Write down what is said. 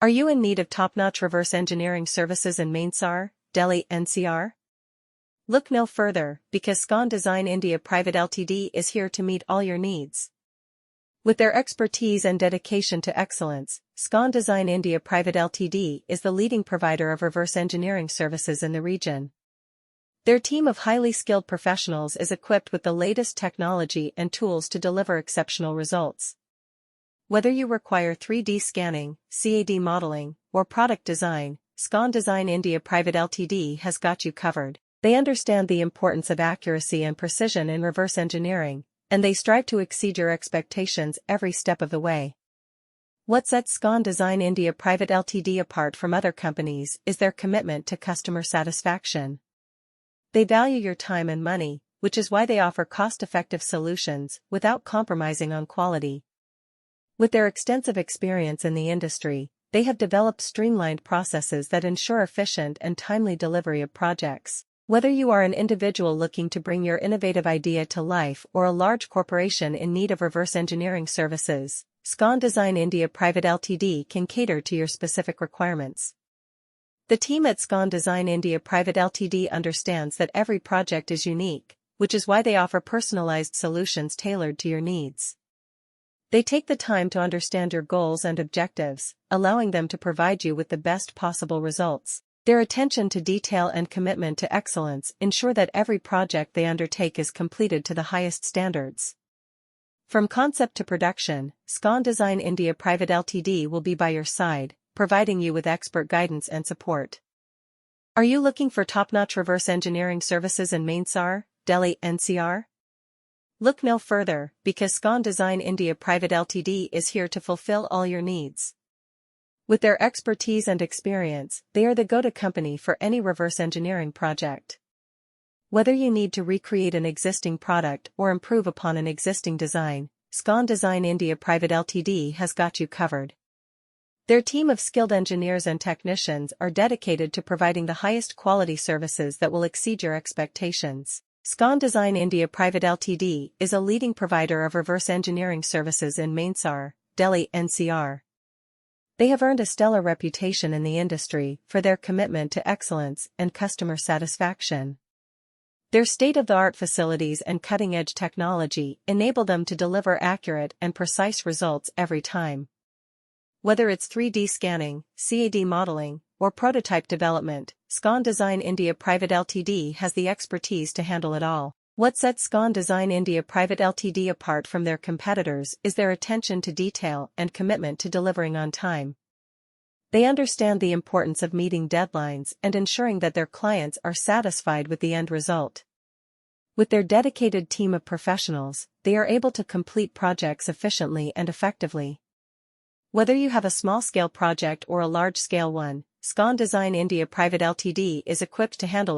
Are you in need of top-notch reverse engineering services in Manesar, Delhi NCR? Look no further, because Scon Design India Pvt Ltd is here to meet all your needs. With their expertise and dedication to excellence, Scon Design India Pvt Ltd is the leading provider of reverse engineering services in the region. Their team of highly skilled professionals is equipped with the latest technology and tools to deliver exceptional results. Whether you require 3D scanning, CAD modeling, or product design, Scon Design India Pvt Ltd has got you covered. They understand the importance of accuracy and precision in reverse engineering, and they strive to exceed your expectations every step of the way. What sets Scon Design India Pvt Ltd apart from other companies is their commitment to customer satisfaction. They value your time and money, which is why they offer cost-effective solutions without compromising on quality. With their extensive experience in the industry, they have developed streamlined processes that ensure efficient and timely delivery of projects. Whether you are an individual looking to bring your innovative idea to life or a large corporation in need of reverse engineering services, Scon Design India Pvt Ltd can cater to your specific requirements. The team at Scon Design India Pvt Ltd understands that every project is unique, which is why they offer personalized solutions tailored to your needs. They take the time to understand your goals and objectives, allowing them to provide you with the best possible results. Their attention to detail and commitment to excellence ensure that every project they undertake is completed to the highest standards. From concept to production, Scon Design India Pvt Ltd will be by your side, providing you with expert guidance and support. Are you looking for top-notch reverse engineering services in Manesar, Delhi NCR? Look no further, because Scon Design India Pvt Ltd is here to fulfill all your needs. With their expertise and experience, they are the go-to company for any reverse engineering project. Whether you need to recreate an existing product or improve upon an existing design, Scon Design India Pvt Ltd has got you covered. Their team of skilled engineers and technicians are dedicated to providing the highest quality services that will exceed your expectations. Scon Design India Pvt Ltd is a leading provider of reverse engineering services in Manesar, Delhi NCR. They have earned a stellar reputation in the industry for their commitment to excellence and customer satisfaction. Their state-of-the-art facilities and cutting-edge technology enable them to deliver accurate and precise results every time. Whether it's 3D scanning, CAD modeling, or prototype development, Scon Design India Pvt Ltd has the expertise to handle it all. What sets Scon Design India Pvt Ltd apart from their competitors is their attention to detail and commitment to delivering on time. They understand the importance of meeting deadlines and ensuring that their clients are satisfied with the end result. With their dedicated team of professionals, they are able to complete projects efficiently and effectively. Whether you have a small-scale project or a large-scale one, Scon Design India Pvt Ltd is equipped to handle